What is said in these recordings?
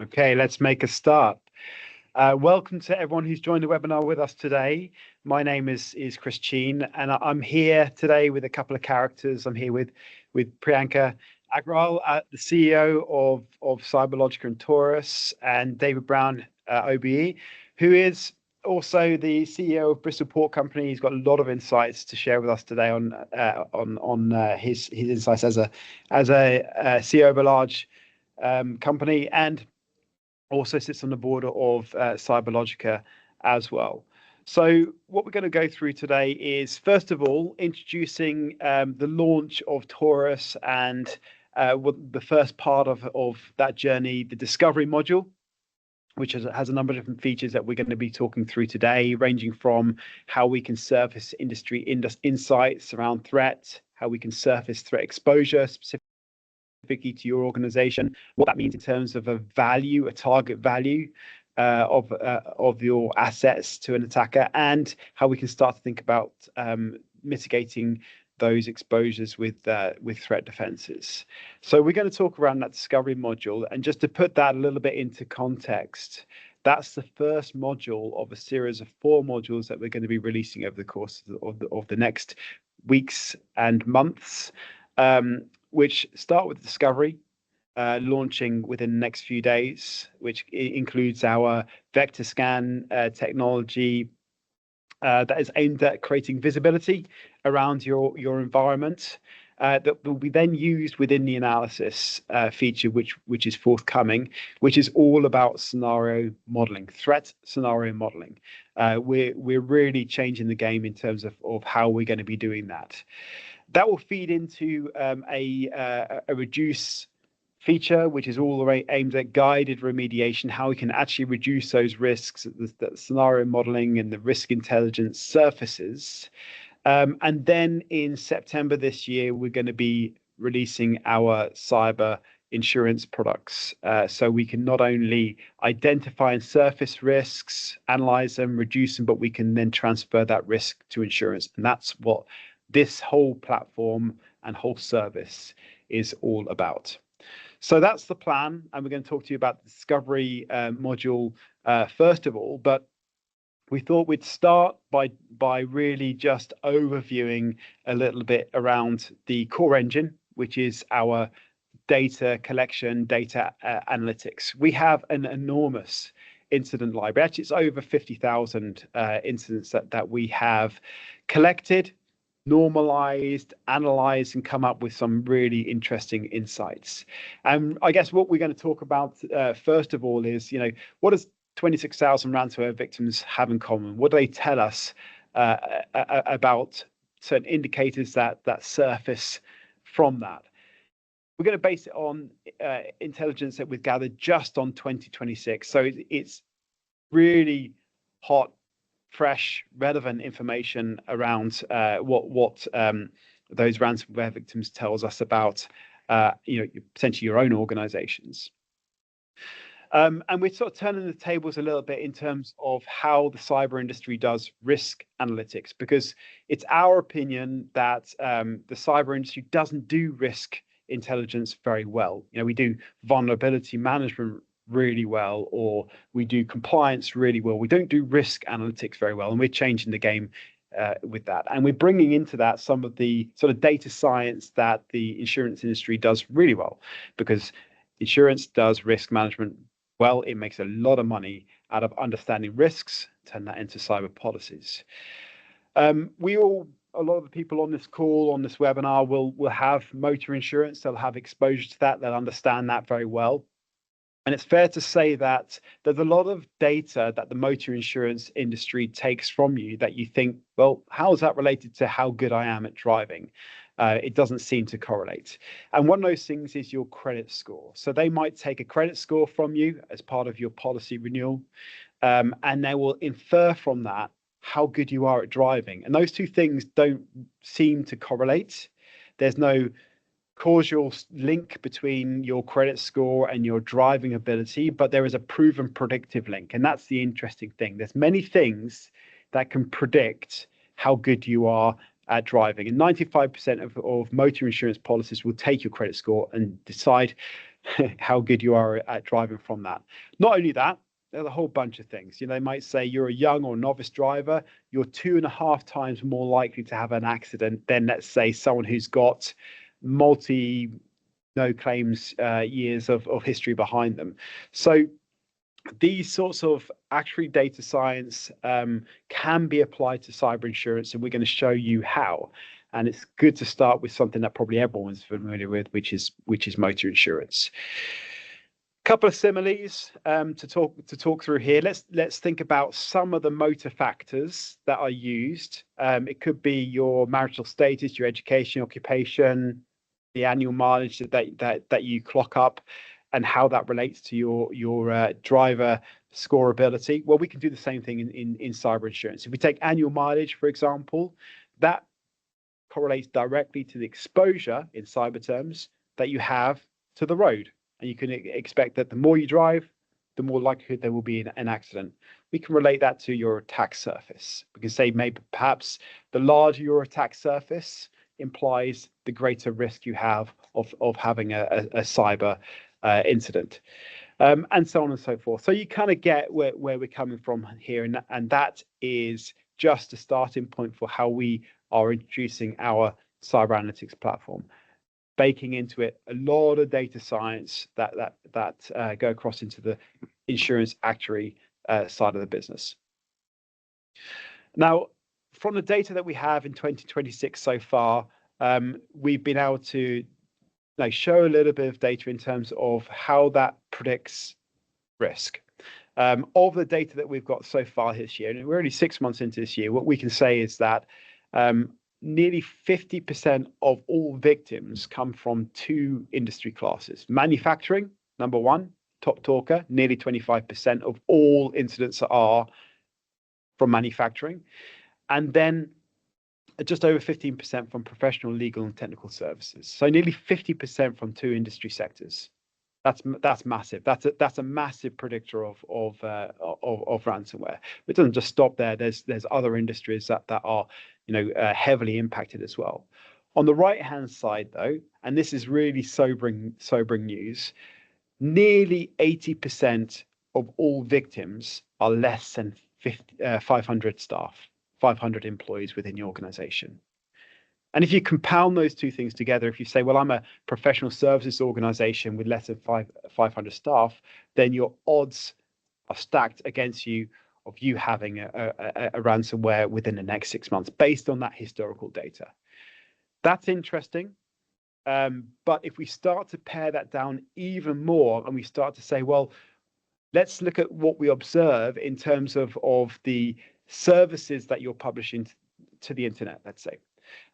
Okay, let's make a start. Welcome to everyone who's joined the webinar with us today. My name is Chris Cheyne, and I'm here today with a couple of characters. I'm here with Priyanka Agarwal, the CEO of Cyber-Logica and Torus, and David Brown OBE, who is also the CEO of Bristol Port Company. He's got a lot of insights to share with us today on his insights as a CEO of a large company, and also sits on the board of Cyber-Logica as well. So what we're going to go through today is, first of all, introducing the launch of Torus and the first part of that journey, the discovery module, which has a number of different features that we're going to be talking through today, ranging from how we can surface industry insights around threat, how we can surface threat exposure specifically to your organization, what that means in terms of a target value of your assets to an attacker, and how we can start to think about mitigating those exposures with threat defenses. So we're going to talk around that discovery module, and just to put that a little bit into context, that's the first module of a series of 4 modules that we're going to be releasing over the course of the next weeks and months, which start with discovery, launching within the next few days, which includes our vector scan technology that is aimed at creating visibility around your environment, that will be then used within the analysis feature, which is forthcoming, which is all about scenario modeling, threat scenario modeling. We're really changing the game in terms of how we're going to be doing that. That will feed into a reduce feature, which is all aimed at guided remediation, how we can actually reduce those risks that scenario modeling and the risk intelligence surfaces. And then in September this year, we're going to be releasing our cyber insurance products. So we can not only identify and surface risks, analyze them, reduce them, but we can then transfer that risk to insurance. And that's what this whole platform and whole service is all about. So that's the plan, and we're going to talk to you about the discovery module first of all. But we thought we'd start by really just overviewing a little bit around the core engine, which is our data collection, data analytics. We have an enormous incident library. Actually, it's over 50,000 incidents that we have collected, normalized, analyzed, and come up with some really interesting insights. And I guess what we're going to talk about first of all is, what does 26,000 ransomware victims have in common? What do they tell us about certain indicators that surface from that? We're going to base it on intelligence that we've gathered just on 2026. So it's really hot, fresh, relevant information around what those ransomware victims tells us about potentially your own organizations. And we're sort of turning the tables a little bit in terms of how the cyber industry does risk analytics, because it's our opinion that the cyber industry doesn't do risk intelligence very well. We do vulnerability management really well, or we do compliance really well. We don't do risk analytics very well, and we're changing the game with that. And we're bringing into that some of the sort of data science that the insurance industry does really well, because insurance does risk management well. It makes a lot of money out of understanding risks, turn that into cyber policies. A lot of the people on this call, on this webinar, will have motor insurance. They'll have exposure to that. They'll understand that very well. And it's fair to say that there's a lot of data that the motor insurance industry takes from you that you think, well, how is that related to how good I am at driving? It doesn't seem to correlate. And one of those things is your credit score. So they might take a credit score from you as part of your policy renewal, and they will infer from that how good you are at driving. And those two things don't seem to correlate. There's no causal link between your credit score and your driving ability, but there is a proven predictive link. And that's the interesting thing. There's many things that can predict how good you are at driving. And 95% of motor insurance policies will take your credit score and decide how good you are at driving from that. Not only that, there's a whole bunch of things. They might say you're a young or novice driver, you're 2.5 times more likely to have an accident than, let's say, someone who's got no claims years of history behind them. So these sorts of actuary data science can be applied to cyber insurance, and we're going to show you how. And it's good to start with something that probably everyone's familiar with, which is motor insurance. Couple of similes to talk through here. Let's think about some of the motor factors that are used. It could be your marital status, your education, occupation, the annual mileage that you clock up, and how that relates to your driver scoreability. Well, we can do the same thing in cyber insurance. If we take annual mileage, for example, that correlates directly to the exposure in cyber terms that you have to the road. And you can expect that the more you drive, the more likelihood there will be an accident. We can relate that to your attack surface. We can say maybe perhaps the larger your attack surface implies the greater risk you have of having a cyber incident, and so on and so forth. So you kind of get where we're coming from here, and that is just a starting point for how we are introducing our cyber analytics platform, baking into it a lot of data science that go across into the insurance actuary side of the business. Now, from the data that we have in 2026 so far, we've been able to show a little bit of data in terms of how that predicts risk. Of the data that we've got so far this year, and we're only 6 months into this year, what we can say is that nearly 50% of all victims come from 2 industry classes. Manufacturing, number 1, top talker, nearly 25% of all incidents are from manufacturing. And then just over 15% from professional, legal, and technical services. So nearly 50% from 2 industry sectors. That's massive. That's a massive predictor of ransomware. But it doesn't just stop there. There's other industries that are heavily impacted as well. On the right hand side, though, and this is really sobering news, nearly 80% of all victims are less than 500 staff, 500 employees within your organization. And if you compound those 2 things together, if you say, well, I'm a professional services organization with less than 500 staff, then your odds are stacked against you of you having a ransomware within the next 6 months based on that historical data. That's interesting. But if we start to pare that down even more and we start to say, well, let's look at what we observe in terms of the services that you're publishing to the internet, let's say.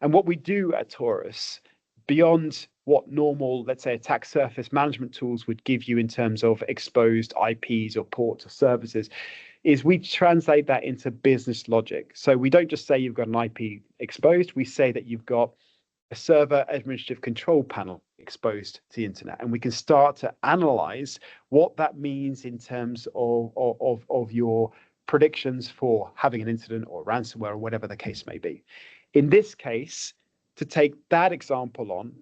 And what we do at Torus, beyond what normal, let's say, attack surface management tools would give you in terms of exposed IPs or ports or services, is we translate that into business logic. So we don't just say you've got an IP exposed, we say that you've got a server administrative control panel exposed to the internet. And we can start to analyze what that means in terms of your predictions for having an incident or ransomware or whatever the case may be. In this case, to take that example on,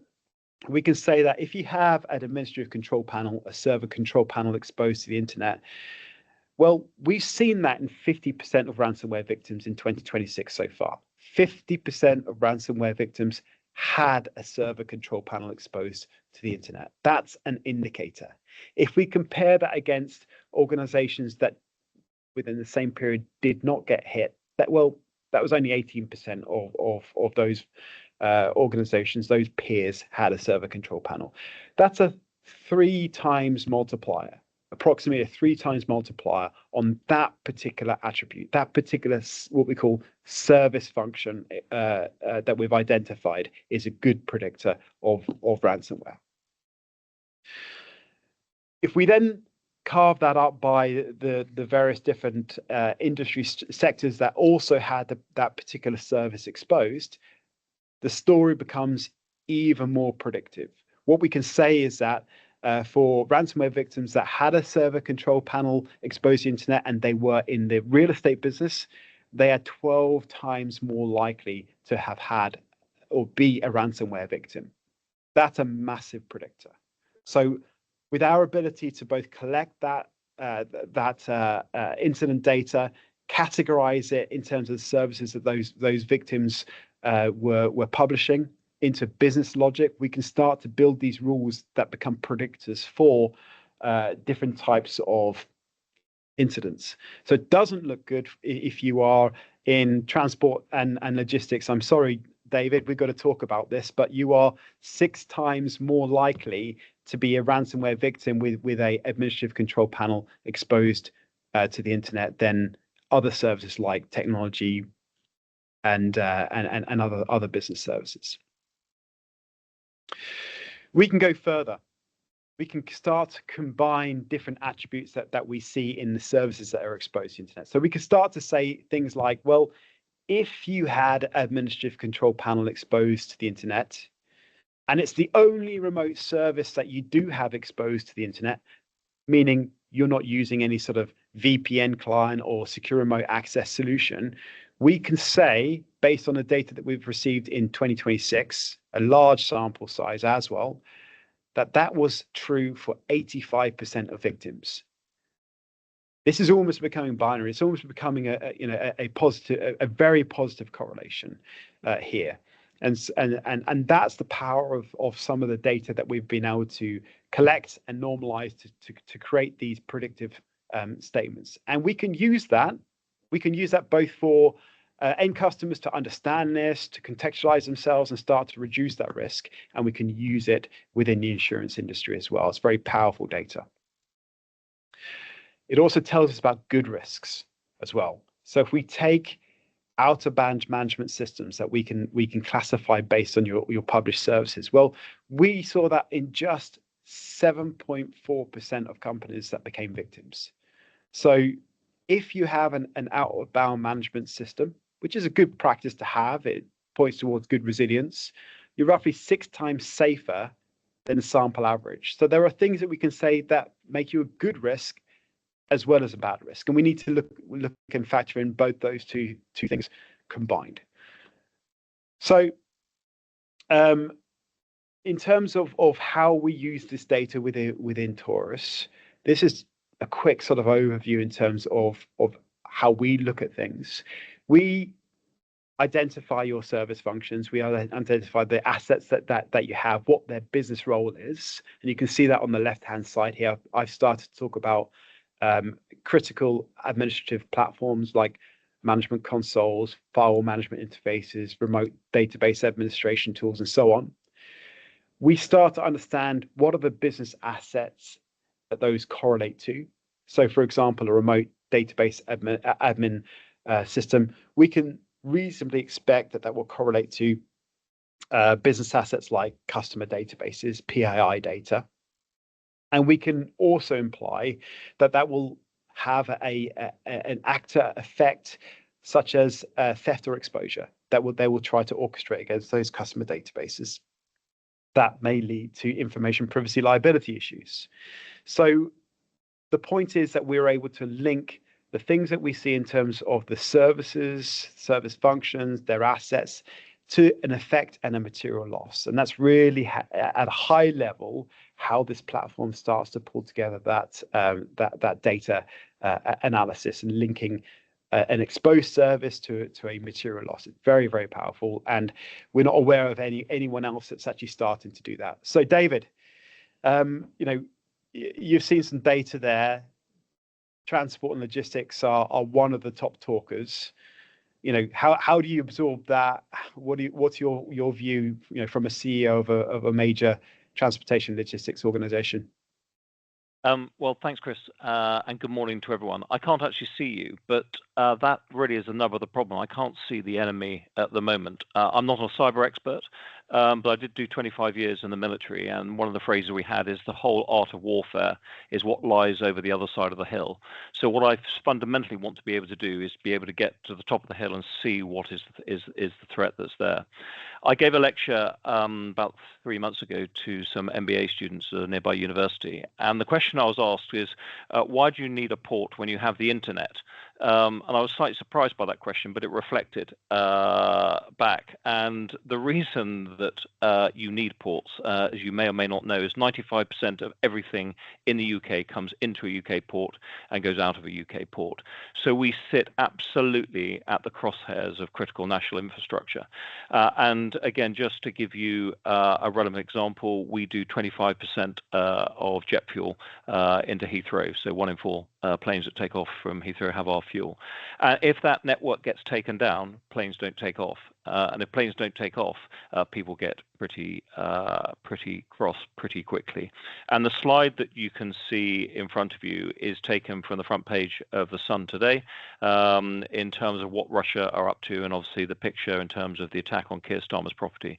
we can say that if you have an administrative control panel, a server control panel exposed to the internet, well, we've seen that in 50% of ransomware victims in 2026 so far. 50% of ransomware victims had a server control panel exposed to the internet. That's an indicator. If we compare that against organizations that within the same period did not get hit, that was only 18% of those organizations, those peers had a server control panel. That's a 3 times multiplier, approximately a 3 times multiplier on that particular attribute, that particular what we call service function that we've identified is a good predictor of ransomware. If we then carve that up by the various different industry sectors that also had that particular service exposed, the story becomes even more predictive. What we can say is that for ransomware victims that had a server control panel exposed to the internet and they were in the real estate business, they are 12 times more likely to have had or be a ransomware victim. That's a massive predictor. So with our ability to both collect that incident data, categorize it in terms of the services that those victims were publishing into business logic, we can start to build these rules that become predictors for different types of incidents. So it doesn't look good if you are in transport and logistics. I'm sorry, David, we've got to talk about this, but you are 6 times more likely to be a ransomware victim with a administrative control panel exposed to the internet than other services like technology and other business services. We can go further. We can start to combine different attributes that we see in the services that are exposed to the internet. So we can start to say things like, well, if you had administrative control panel exposed to the internet, and it's the only remote service that you do have exposed to the internet, meaning you're not using any sort of VPN client or secure remote access solution, we can say, based on the data that we've received in 2026, a large sample size as well, that was true for 85% of victims. This is almost becoming binary. It's almost becoming a very positive correlation here, and that's the power of some of the data that we've been able to collect and normalize to create these predictive statements. And we can use that. We can use that both for end customers to understand this, to contextualize themselves and start to reduce that risk. And we can use it within the insurance industry as well. It's very powerful data. It also tells us about good risks as well. So if we take out-of-band management systems that we can classify based on your published services, well, we saw that in just 7.4% of companies that became victims. So if you have an out-of-bound management system, which is a good practice to have, it points towards good resilience, you're roughly 6 times safer than the sample average. So there are things that we can say that make you a good risk as well as a bad risk. And we need to look and factor in both those two things combined. So in terms of how we use this data within Torus, this is a quick sort of overview in terms of how we look at things. We identify your service functions. We identify the assets that you have, what their business role is. And you can see that on the left-hand side here. I've started to talk about critical administrative platforms like management consoles, firewall management interfaces, remote database administration tools, and so on. We start to understand what are the business assets that those correlate to. So, for example, a remote database admin system, we can reasonably expect that will correlate to business assets like customer databases, PII data. And we can also imply that will have an actor effect, such as theft or exposure, they will try to orchestrate against those customer databases. That may lead to information privacy liability issues. So the point is that we're able to link the things that we see in terms of the services, service functions, their assets, to an effect and a material loss. And that's really at a high level how this platform starts to pull together that data analysis and linking an exposed service to a material loss. It's very, very powerful, and we're not aware of anyone else that's actually starting to do that. So, David, you've seen some data there. Transport and logistics are one of the top talkers. How do you absorb that? What's your view, from a CEO of a major transportation logistics organization? Well, thanks, Chris, and good morning to everyone. I can't actually see you, but that really is another of the problem. I can't see the enemy at the moment. I'm not a cyber expert, but I did do 25 years in the military, and one of the phrases we had is the whole art of warfare is what lies over the other side of the hill. So what I fundamentally want to be able to do is be able to get to the top of the hill and see what is the threat that's there. I gave a lecture about 3 months ago to some MBA students at a nearby university, and the question I was asked is, why do you need a port when you have the internet? And I was slightly surprised by that question, but it reflected back. And the reason that you need ports, as you may or may not know, is 95% of everything in the UK comes into a UK port and goes out of a UK port. So we sit absolutely at the crosshairs of critical national infrastructure. And again, just to give you a relevant example, we do 25% of jet fuel into Heathrow. So 1 in 4 planes that take off from Heathrow have our fuel. If that network gets taken down, planes don't take off. And if planes don't take off, people get pretty cross pretty quickly. And the slide that you can see in front of you is taken from the front page of The Sun today, in terms of what Russia are up to, and obviously the picture in terms of the attack on Keir Starmer's property.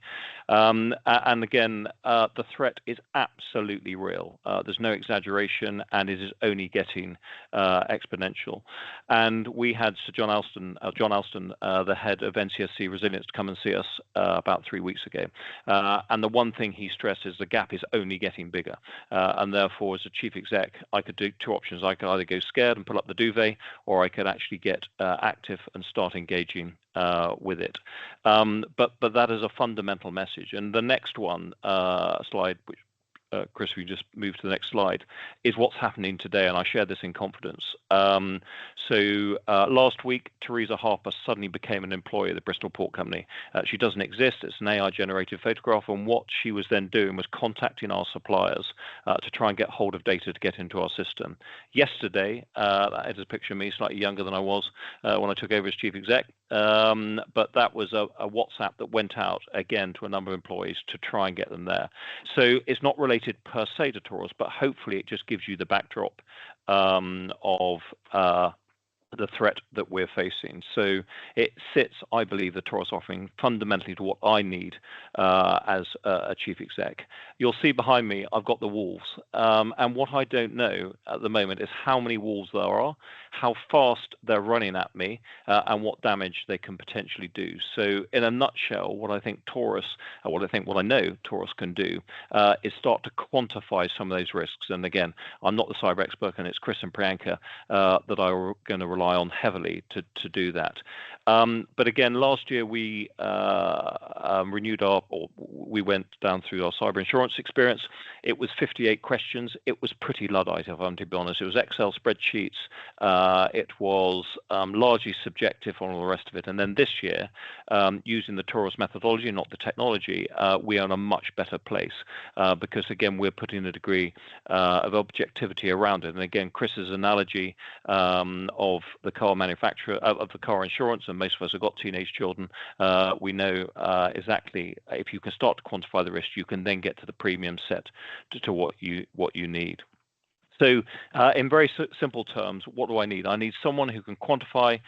And again, the threat is absolutely real. There's no exaggeration, and it is only getting exponential. And we had Sir John Alston, the head of NCSC Resilience, to come and see us about 3 weeks ago. And the one thing he stressed is the gap is only getting bigger. And therefore, as a chief exec, I could do 2 options. I could either go scared and pull up the duvet, or I could actually get active and start engaging with it. But that is a fundamental message. And the next one, slide, which Chris, we just move to the next slide, is what's happening today, and I share this in confidence. So last week, Teresa Harper suddenly became an employee of the Bristol Port Company. She doesn't exist. It's an AI-generated photograph, and what she was then doing was contacting our suppliers to try and get hold of data to get into our system. Yesterday, that is a picture of me, slightly younger than I was when I took over as chief exec, but that was a WhatsApp that went out, again, to a number of employees to try and get them there. So it's not related per se to Torus, but hopefully it just gives you the backdrop of the threat that we're facing. So it sits, I believe, the Torus offering fundamentally to what I need as a chief exec. You'll see behind me, I've got the wolves. And what I don't know at the moment is how many wolves there are, how fast they're running at me, and what damage they can potentially do. So in a nutshell, what I know Torus can do is start to quantify some of those risks. And again, I'm not the cyber expert, and it's Chris and Priyanka that are going to rely on heavily to do that. But again, last year we we went down through our cyber insurance experience. It was 58 questions. It was pretty Luddite, if I'm to be honest. It was Excel spreadsheets. It was largely subjective on all the rest of it. And then this year, using the Torus methodology, not the technology, we are in a much better place because, again, we're putting a degree of objectivity around it. And again, Chris's analogy of the car manufacturer, of the car insurance, and most of us have got teenage children, we know exactly if you can start to quantify the risk, you can then get to the premium set to what you need. So in very simple terms, what do I need? I need someone who can quantify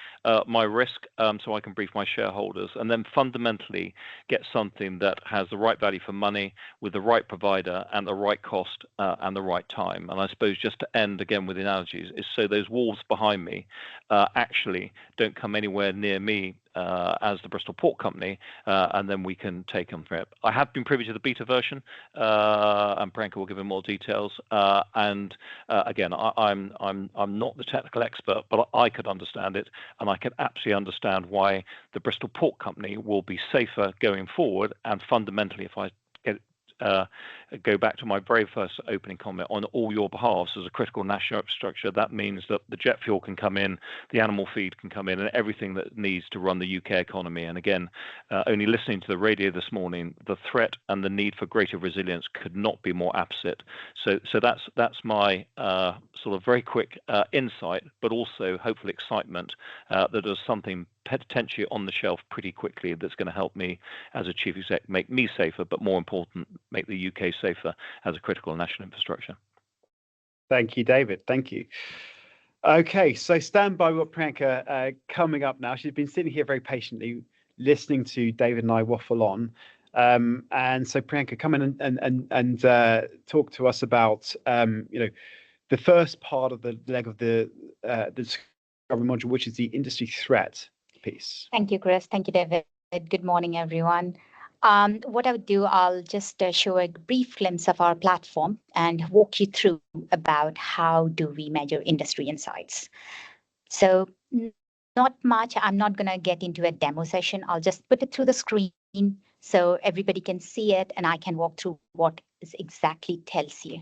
my risk so I can brief my shareholders, and then fundamentally get something that has the right value for money with the right provider and the right cost and the right time. And I suppose just to end again with analogies is so those wolves behind me actually don't come anywhere near me as the Bristol Port Company, and then we can take them from it. I have been privy to the beta version, and Priyanka will give him more details. And again, I'm not the technical expert, but I could understand it, and I can absolutely understand why the Bristol Port Company will be safer going forward. And fundamentally, if I go back to my very first opening comment, on all your behalves as a critical national infrastructure, that means that the jet fuel can come in, the animal feed can come in, and everything that needs to run the UK economy. And again, only listening to the radio this morning, the threat and the need for greater resilience could not be more opposite. So that's my sort of very quick insight, but also hopeful excitement that there's something potentially on the shelf pretty quickly that's going to help me as a chief exec make me safer, but more important, make the UK safer as a critical national infrastructure. Thank you, David. Thank you. Okay, so stand by with Priyanka coming up now. She's been sitting here very patiently listening to David and I waffle on. And so Priyanka, come in and talk to us about the first part of the leg of the discovery module, which is the industry threat piece. Thank you, Chris. Thank you, David. Good morning, everyone. What I would do, I'll just show a brief glimpse of our platform and walk you through about how do we measure industry insights. So not much. I'm not going to get into a demo session. I'll just put it through the screen so everybody can see it and I can walk through what it exactly tells you.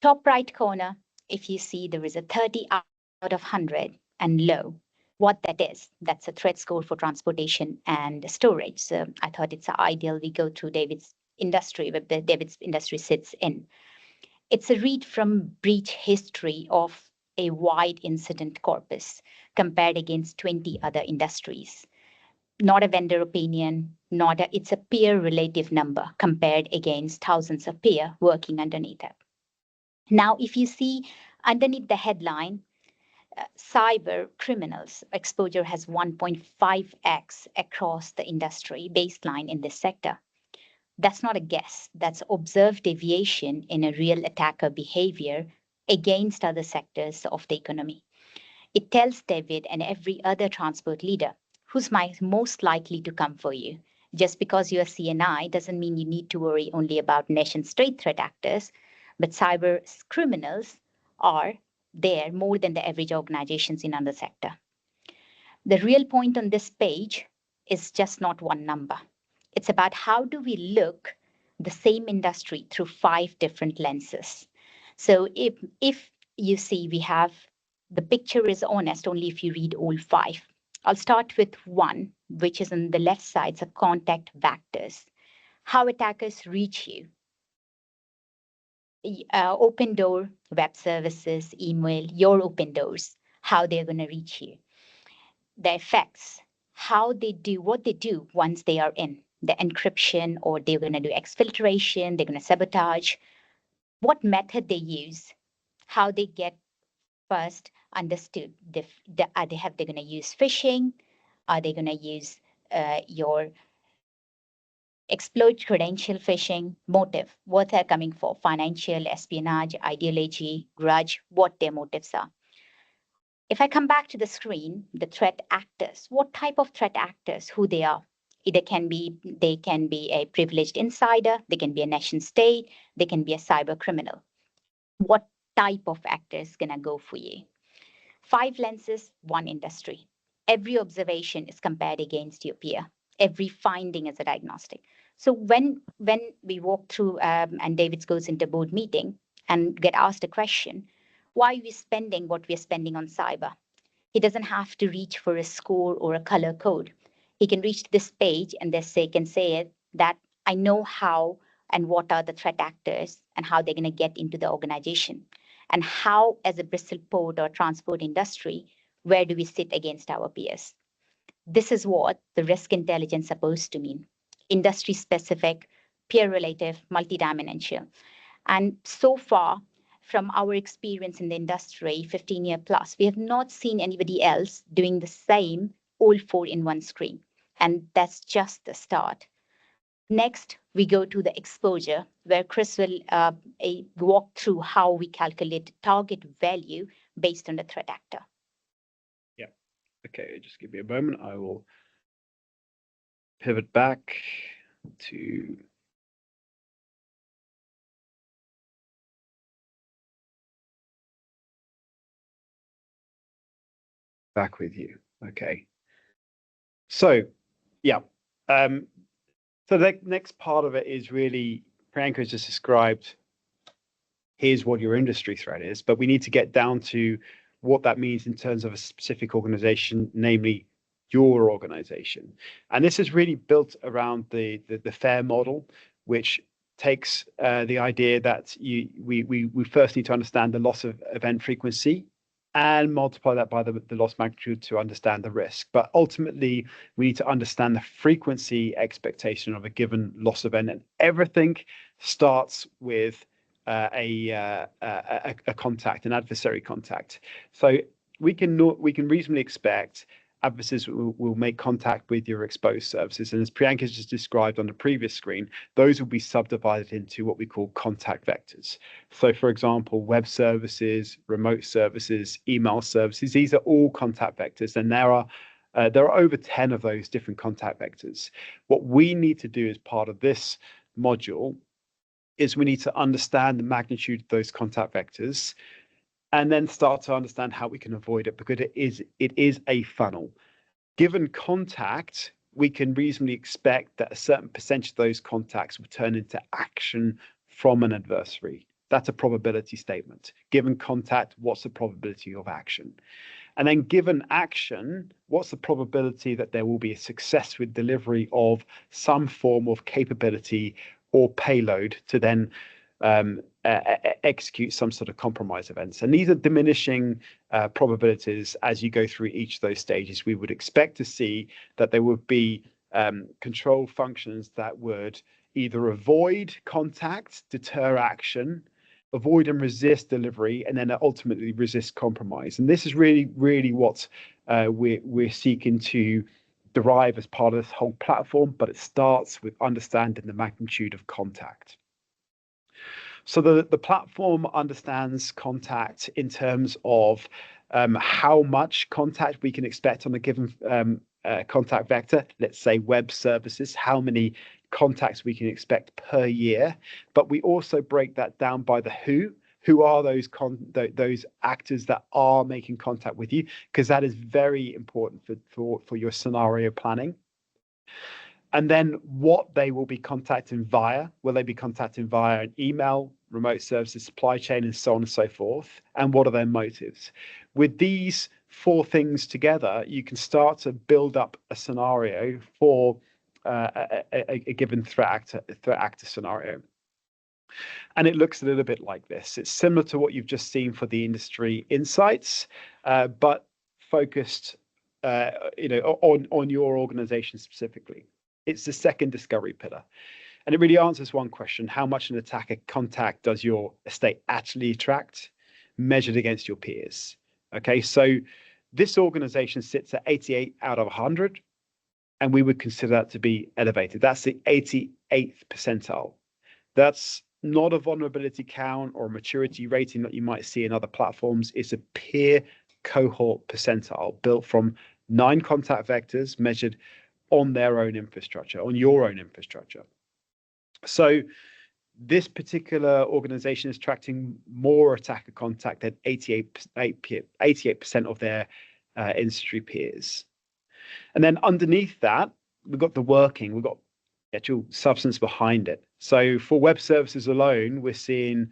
Top right corner, if you see there is a 30 out of 100 and low, what that is, that's a threat score for transportation and storage. So I thought it's ideal we go through David's industry, where David's industry sits in. It's a read from breach history of a wide incident corpus compared against 20 other industries. Not a vendor opinion, it's a peer relative number compared against thousands of peer working underneath it. Now, if you see underneath the headline, cyber criminals exposure has 1.5x across the industry baseline in this sector. That's not a guess. That's observed deviation in a real attacker behavior against other sectors of the economy. It tells David and every other transport leader who's most likely to come for you. Just because you're CNI doesn't mean you need to worry only about nation-state threat actors, but cyber criminals are there more than the average organizations in other sector. The real point on this page is just not one number. It's about how do we look the same industry through 5 different lenses. So if you see we have the picture is honest only if you read all 5. I'll start with 1, which is on the left side, so contact vectors. How attackers reach you. Open door, web services, email, your open doors, how they're going to reach you. The effects, how they do what they do once they are in, the encryption, or they're going to do exfiltration, they're going to sabotage, what method they use, how they get first understood. They're going to use phishing? Are they going to use your exploit credential phishing? Motive, what they're coming for, financial, espionage, ideology, grudge, what their motives are. If I come back to the screen, the threat actors, what type of threat actors, who they are? They can be a privileged insider, they can be a nation state, they can be a cyber criminal. What type of actor is gonna go for you? 5 lenses, 1 industry. Every observation is compared against your peer. Every finding is a diagnostic. So when we walk through and David goes into board meeting and get asked a question, why are we spending what we're spending on cyber? He doesn't have to reach for a score or a color code. He can reach this page and can say it that I know how and what are the threat actors and how they're going to get into the organization. And how, as a Bristol Port or transport industry, where do we sit against our peers? This is what the risk intelligence is supposed to mean. Industry specific, peer relative, multidimensional. And so far, from our experience in the industry, 15 year plus, we have not seen anybody else doing the same, all 4 in one screen. And that's just the start. Next, we go to the exposure, where Chris will walk through how we calculate target value based on the threat actor. Yeah. Okay, just give me a moment. I will pivot back to back with you. Okay. So, yeah. So the next part of it is really, Priyanka has just described, here's what your industry threat is, but we need to get down to what that means in terms of a specific organization, namely your organization. And this is really built around the FAIR model, which takes the idea that we first need to understand the loss of event frequency and multiply that by the loss magnitude to understand the risk. But ultimately, we need to understand the frequency expectation of a given loss event, and everything starts with a contact, an adversary contact. So we can reasonably expect adversaries will make contact with your exposed services. And as Priyanka has just described on the previous screen, those will be subdivided into what we call contact vectors. So for example, web services, remote services, email services, these are all contact vectors. And there are over 10 of those different contact vectors. What we need to do as part of this module is we need to understand the magnitude of those contact vectors, and then start to understand how we can avoid it, because it is a funnel. Given contact, we can reasonably expect that a certain percentage of those contacts will turn into action from an adversary. That's a probability statement. Given contact, what's the probability of action? And then given action, what's the probability that there will be a success with delivery of some form of capability or payload to then execute some sort of compromise events? And these are diminishing probabilities as you go through each of those stages. We would expect to see that there would be control functions that would either avoid contact, deter action, avoid and resist delivery, and then ultimately resist compromise. And this is really what we're seeking to derive as part of this whole platform, but it starts with understanding the magnitude of contact. So the platform understands contact in terms of how much contact we can expect on a given contact vector. Let's say web services, how many contacts we can expect per year. But we also break that down by the who are those actors that are making contact with you, because that is very important for your scenario planning. And then what they will be contacting via. Will they be contacting via an email, remote services, supply chain, and so on and so forth? And what are their motives? With these four things together, you can start to build up a scenario for a given threat actor scenario. And it looks a little bit like this. It's similar to what you've just seen for the industry insights, but focused on your organization specifically. It's the second discovery pillar. And it really answers one question: how much an attacker contact does your estate actually attract, measured against your peers? Okay, so this organization sits at 88 out of 100, and we would consider that to be elevated. That's the 88th percentile. That's not a vulnerability count or a maturity rating that you might see in other platforms. It's a peer cohort percentile built from 9 contact vectors measured on their own infrastructure, on your own infrastructure. So this particular organization is attracting more attacker contact than 88% of their industry peers. And then underneath that, we've got the working, we've got actual substance behind it. So for web services alone, we're seeing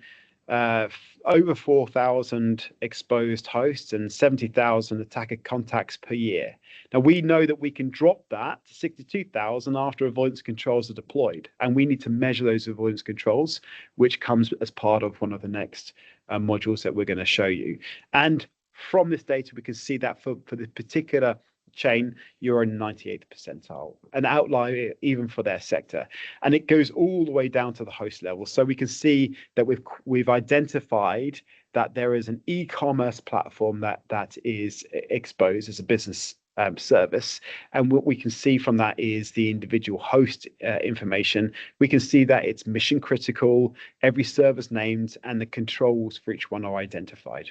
over 4,000 exposed hosts and 70,000 attacker contacts per year. Now, we know that we can drop that to 62,000 after avoidance controls are deployed, and we need to measure those avoidance controls, which comes as part of one of the next modules that we're going to show you. And from this data, we can see that for the particular chain, you're in 98th percentile, an outlier even for their sector, and it goes all the way down to the host level. So we can see that we've identified that there is an e-commerce platform that is exposed as a business service, and what we can see from that is the individual host information. We can see that it's mission critical, every service named, and the controls for each one are identified.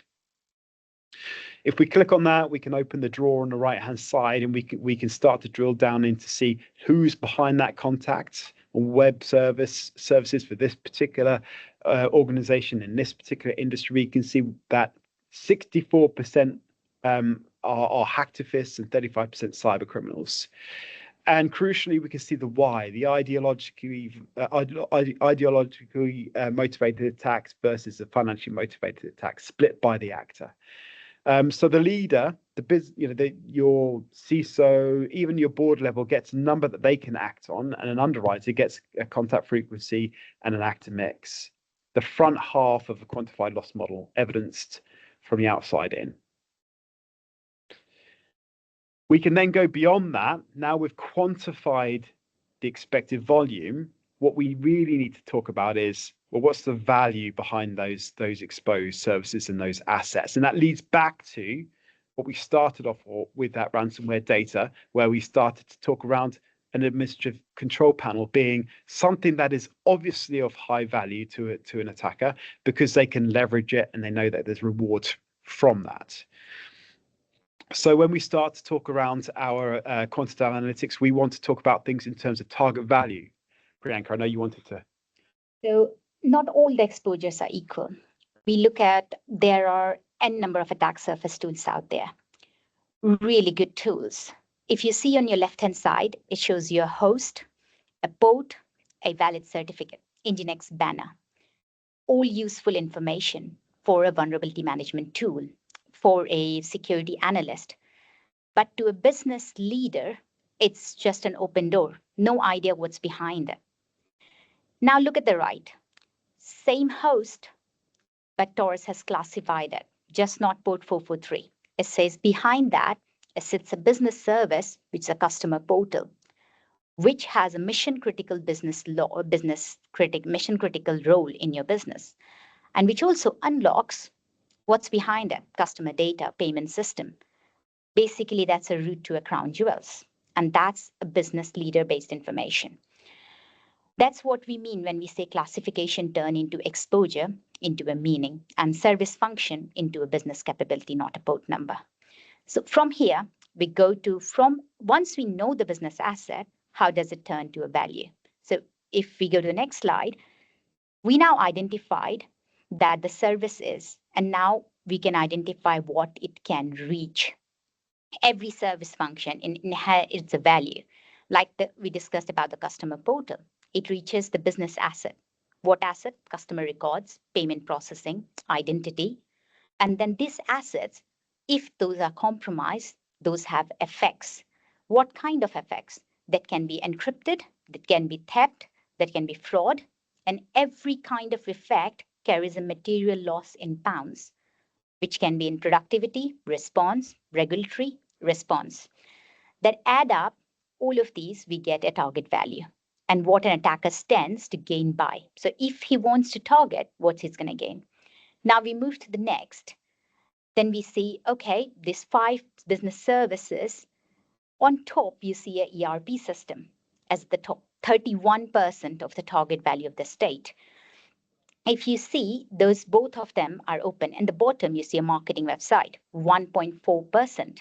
If we click on that, we can open the drawer on the right-hand side, and we can start to drill down in to see who's behind that contact on web services for this particular organization in this particular industry. You can see that 64% are hacktivists and 35% cyber criminals. And crucially, we can see the why, the ideologically motivated attacks versus the financially motivated attacks, split by the actor. So the leader, your CISO, even your board level gets a number that they can act on, and an underwriter gets a contact frequency and an actor mix. The front half of a quantified loss model, evidenced from the outside in. We can then go beyond that. Now we've quantified the expected volume. What we really need to talk about is, well, what's the value behind those exposed services and those assets? And that leads back to what we started off with, that ransomware data, where we started to talk around an administrative control panel being something that is obviously of high value to an attacker, because they can leverage it and they know that there's rewards from that. So when we start to talk around our quantitative analytics, we want to talk about things in terms of target value. Priyanka, I know you wanted to. So not all the exposures are equal. We look at there are n number of attack surface tools out there. Really good tools. If you see on your left-hand side, it shows you a host, a port, a valid certificate, Nginx banner, all useful information for a vulnerability management tool, for a security analyst. But to a business leader, it's just an open door, no idea what's behind it. Now look at the right, same host, but Torus has classified it, just not port 443. It says behind that sits a business service, which is a customer portal, which has a mission critical business mission critical role in your business, and which also unlocks what's behind it, customer data, payment system. Basically, that's a route to a crown jewels, and that's a business leader based information. That's what we mean when we say classification turn into exposure, into a meaning, and service function into a business capability, not a port number. So from here, we go to once we know the business asset, how does it turn to a value? So if we go to the next slide, we now identified that the service is, and now we can identify what it can reach. Every service function inherits a value. Like we discussed about the customer portal, it reaches the business asset. What asset? Customer records, payment processing, identity. And then these assets, if those are compromised, those have effects. What kind of effects? That can be encrypted, that can be theft, that can be fraud, and every kind of effect carries a material loss in pounds, which can be in productivity, response, regulatory, response. That add up, all of these, we get a target value and what an attacker stands to gain by. So if he wants to target, what's he's going to gain? Now we move to the next. Then we see, okay, these 5 business services. On top, you see a ERP system as the top, 31% of the target value of the state. If you see, those both of them are open. And the bottom, you see a marketing website, 1.4%.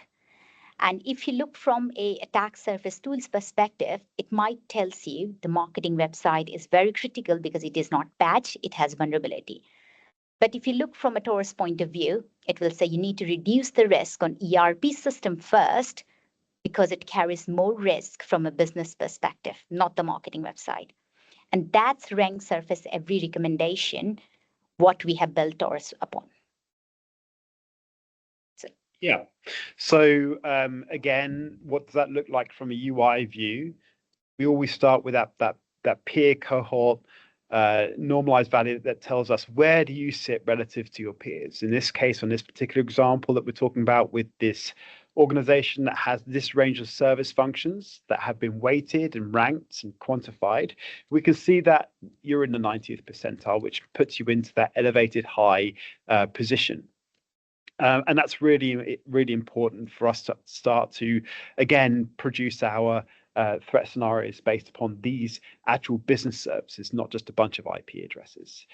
And if you look from a attack surface tools perspective, it might tells you the marketing website is very critical because it is not patched, it has vulnerability. But if you look from a Torus point of view, it will say you need to reduce the risk on ERP system first because it carries more risk from a business perspective, not the marketing website. And that's rank surface every recommendation, what we have built Torus upon. Yeah. So again, what does that look like from a UI view? We always start with that peer cohort normalized value that tells us where do you sit relative to your peers. In this case, on this particular example that we're talking about with this organization that has this range of service functions that have been weighted and ranked and quantified, we can see that you're in the 90th percentile, which puts you into that elevated high position. And that's really, really important for us to start to, again, produce our threat scenarios based upon these actual business services, not just a bunch of IP addresses.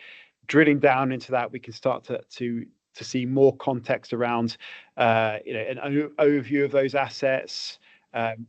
Drilling down into that, we can start to see more context around, an overview of those assets,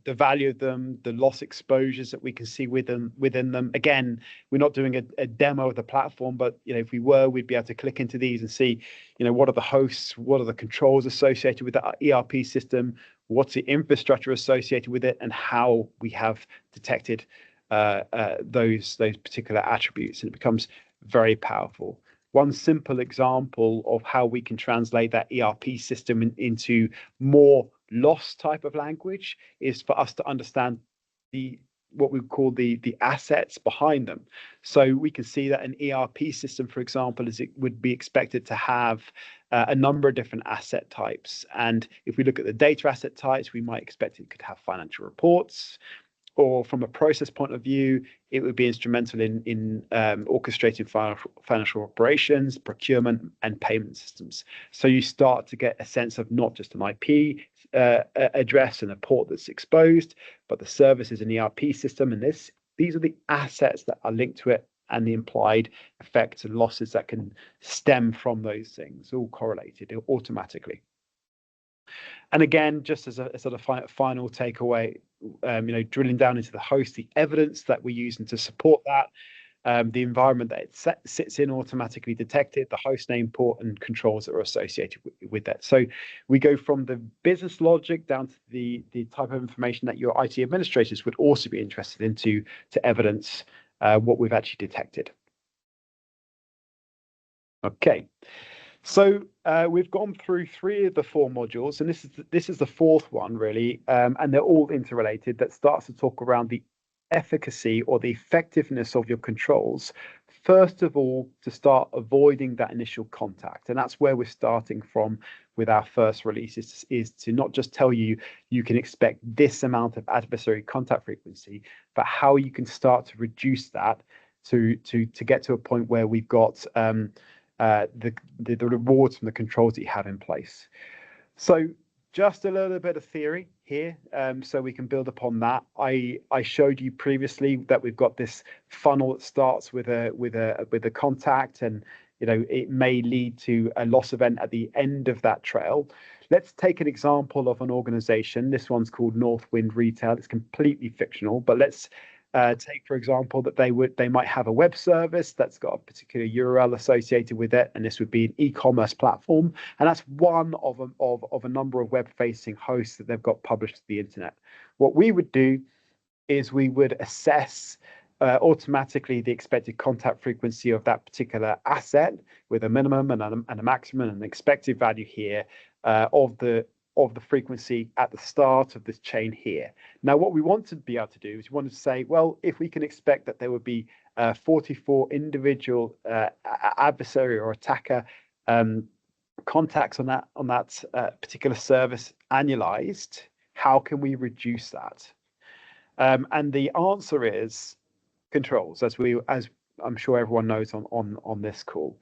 the value of them, the loss exposures that we can see within them. Again, we're not doing a demo of the platform, but if we were, we'd be able to click into these and see, what are the hosts, what are the controls associated with the ERP system, what's the infrastructure associated with it, and how we have detected those particular attributes. And it becomes very powerful. One simple example of how we can translate that ERP system into more loss type of language is for us to understand what we call the assets behind them. So we can see that an ERP system, for example, would be expected to have a number of different asset types. And if we look at the data asset types, we might expect it could have financial reports, or from a process point of view, it would be instrumental in orchestrating financial operations, procurement, and payment systems. So you start to get a sense of not just an IP address and a port that's exposed, but the service is an ERP system, and these are the assets that are linked to it and the implied effects and losses that can stem from those things, all correlated automatically. And again, just as a sort of final takeaway, drilling down into the host, the evidence that we're using to support that, the environment that it sits in automatically detected, the host name, port, and controls that are associated with that. So we go from the business logic down to the type of information that your IT administrators would also be interested in to evidence what we've actually detected. Okay. So we've gone through 3 of the 4 modules, and this is the 4th one really, and they're all interrelated. That starts to talk around the efficacy or the effectiveness of your controls. First of all, to start avoiding that initial contact, and that's where we're starting from with our first release. Is to not just tell you can expect this amount of adversary contact frequency, but how you can start to reduce that to get to a point where we've got the rewards from the controls that you have in place. So just a little bit of theory here, so we can build upon that. I showed you previously that we've got this funnel that starts with a contact, and it may lead to a loss event at the end of that trail. Let's take an example of an organization. This one's called Northwind Retail. It's completely fictional, but let's take, for example, that they might have a web service that's got a particular URL associated with it, and this would be an e-commerce platform, and that's one of a number of web-facing hosts that they've got published to the internet. What we would do is we would assess automatically the expected contact frequency of that particular asset with a minimum and a maximum and an expected value here of the frequency at the start of this chain here. Now, what we want to be able to do is we want to say, well, if we can expect that there would be 44 individual adversary or attacker contacts on that particular service annualized, how can we reduce that? And the answer is controls, as I'm sure everyone knows on this call.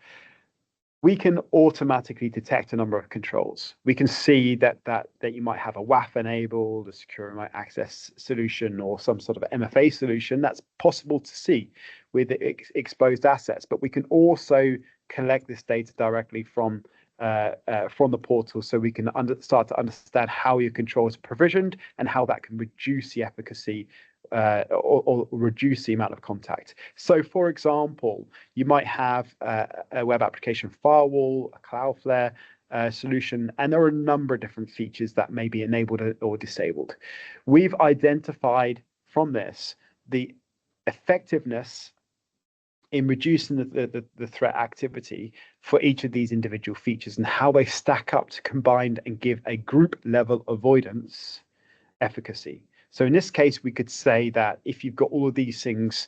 We can automatically detect a number of controls. We can see that you might have a WAF enabled, a secure remote access solution, or some sort of MFA solution. That's possible to see with exposed assets, but we can also collect this data directly from the portal, so we can start to understand how your controls are provisioned and how that can reduce the efficacy or reduce the amount of contact. So, for example, you might have a web application firewall, a Cloudflare solution, and there are a number of different features that may be enabled or disabled. We've identified from this the effectiveness in reducing the threat activity for each of these individual features and how they stack up to combine and give a group level avoidance efficacy. So in this case, we could say that if you've got all of these things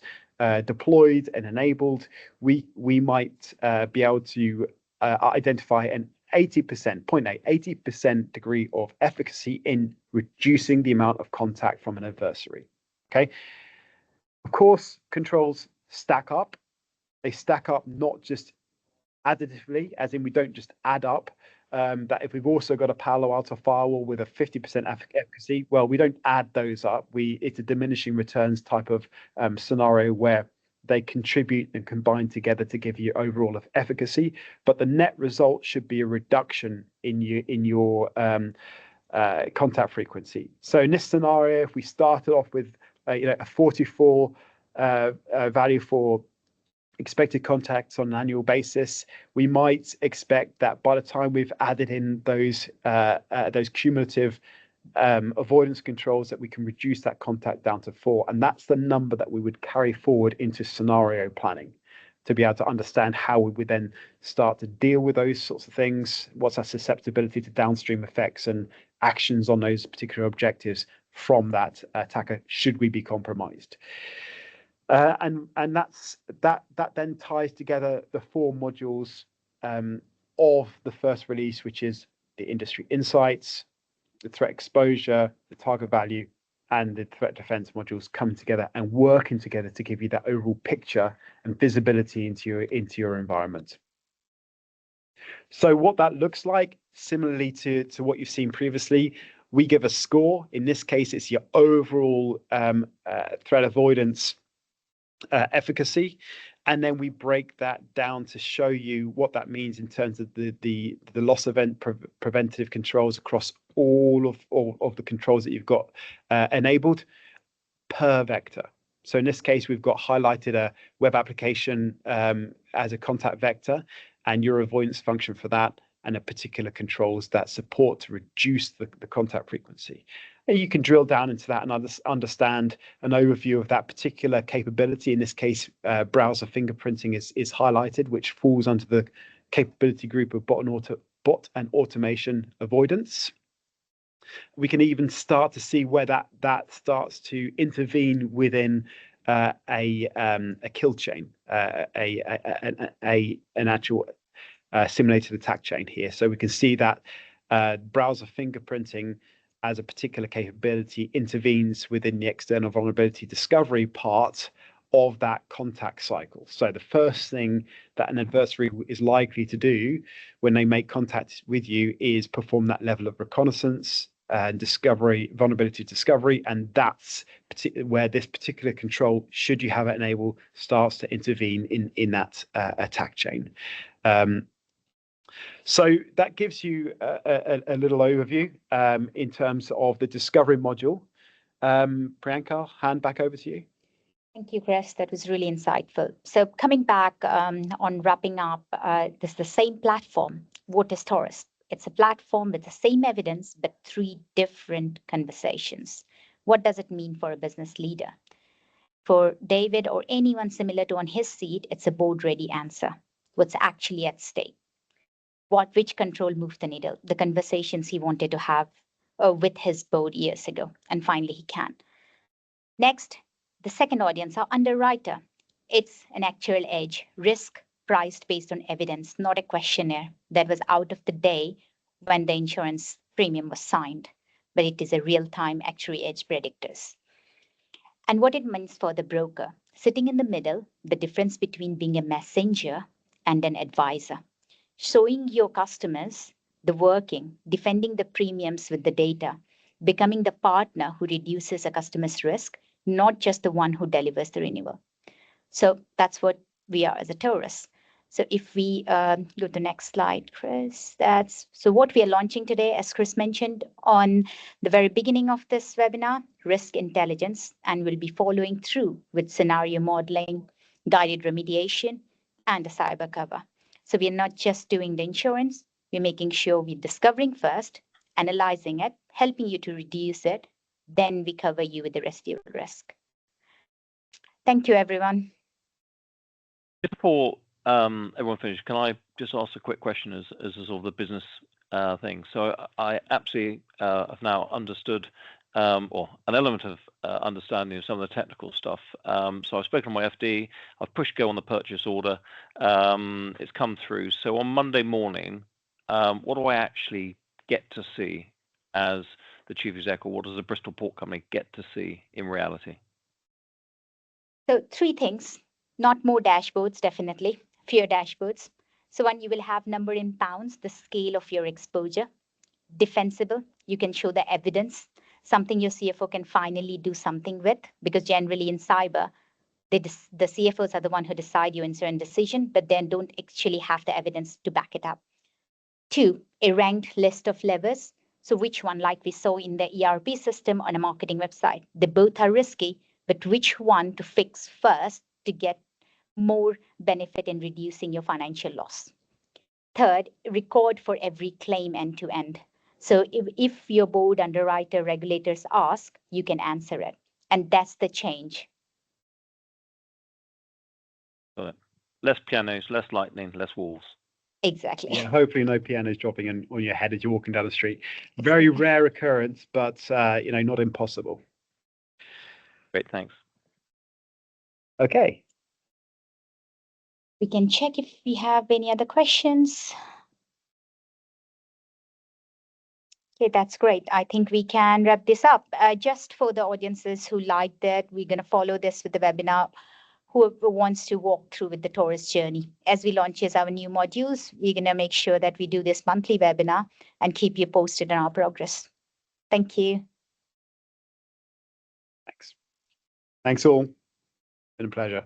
deployed and enabled, we might be able to identify an 80% degree of efficacy in reducing the amount of contact from an adversary. Okay. Of course, controls stack up. They stack up not just additively, as in we don't just add up that if we've also got a Palo Alto firewall with a 50% efficacy, well, we don't add those up. It's a diminishing returns type of scenario where they contribute and combine together to give you overall of efficacy, but the net result should be a reduction in your contact frequency. So in this scenario, if we started off with a 44 value for expected contacts on an annual basis, we might expect that by the time we've added in those cumulative avoidance controls, that we can reduce that contact down to 4, and that's the number that we would carry forward into scenario planning to be able to understand how we would then start to deal with those sorts of things. What's our susceptibility to downstream effects and actions on those particular objectives from that attacker should we be compromised? And that then ties together the 4 modules of the first release, which is the industry insights, the threat exposure, the target value, and the threat defense modules coming together and working together to give you that overall picture and visibility into your environment. So what that looks like, similarly to what you've seen previously, we give a score. In this case, it's your overall threat avoidance efficacy, and then we break that down to show you what that means in terms of the loss event preventative controls across all of the controls that you've got enabled per vector. So in this case, we've got highlighted a web application as a contact vector and your avoidance function for that, and a particular controls that support to reduce the contact frequency. And you can drill down into that and understand an overview of that particular capability. In this case, browser fingerprinting is highlighted, which falls under the capability group of bot and automation avoidance. We can even start to see where that starts to intervene within a kill chain, an actual simulated attack chain here. So we can see that browser fingerprinting as a particular capability intervenes within the external vulnerability discovery part of that contact cycle. So the first thing that an adversary is likely to do when they make contact with you is perform that level of reconnaissance and vulnerability discovery, and that's where this particular control, should you have it enabled, starts to intervene in that attack chain. So that gives you a little overview in terms of the discovery module. Priyanka, I'll hand back over to you. Thank you, Chris. That was really insightful. So coming back on wrapping up, this is the same platform. What is Torus? It's a platform with the same evidence, but 3 different conversations. What does it mean for a business leader? For David or anyone similar to on his seat, it's a board-ready answer. What's actually at stake? Which control moved the needle? The conversations he wanted to have with his board years ago, and finally he can. Next, the second audience, our underwriter. It's an actual edge, risk priced based on evidence, not a questionnaire that was out of the day when the insurance premium was signed, but it is a real-time actuary edge predictors. And what it means for the broker, sitting in the middle, the difference between being a messenger and an advisor, showing your customers the working, defending the premiums with the data, becoming the partner who reduces a customer's risk, not just the one who delivers the renewal. So that's what we are as a Torus. So if we go to the next slide, Chris, so what we are launching today, as Chris mentioned on the very beginning of this webinar, risk intelligence, and we'll be following through with scenario modeling, guided remediation, and a cyber cover. So we are not just doing the insurance, we're making sure we're discovering first, analyzing it, helping you to reduce it, then we cover you with the residual risk. Thank you, everyone. Before everyone finishes, can I just ask a quick question as sort of the business thing? So I absolutely have now understood, or an element of understanding of some of the technical stuff. So I've spoken to my FD, I've pushed go on the purchase order, it's come through. So on Monday morning, what do I actually get to see as the chief exec, or what does the Bristol Port Company get to see in reality? So 3 things, not more dashboards, definitely, fewer dashboards. So one, you will have number in pounds, the scale of your exposure. Defensible, you can show the evidence, something your CFO can finally do something with, because generally in cyber, the CFOs are the one who decide your insurance decision, but then don't actually have the evidence to back it up. 2, a ranked list of levers. So which one, like we saw in the ERP system on a marketing website, they both are risky, but which one to fix first to get more benefit in reducing your financial loss. 3rd, record for every claim end to end. So if your board, underwriter, regulators ask, you can answer it. And that's the change. Got it. Less pianos, less lightning, less walls. Exactly. Yeah, hopefully no pianos dropping on your head as you're walking down the street. Very rare occurrence, but not impossible. Great, thanks. Okay. We can check if we have any other questions. Okay, that's great. I think we can wrap this up. Just for the audiences who liked it, we're going to follow this with the webinar. Whoever wants to walk through with the Torus journey. As we launches our new modules, we're going to make sure that we do this monthly webinar and keep you posted on our progress. Thank you. Thanks all. Been a pleasure.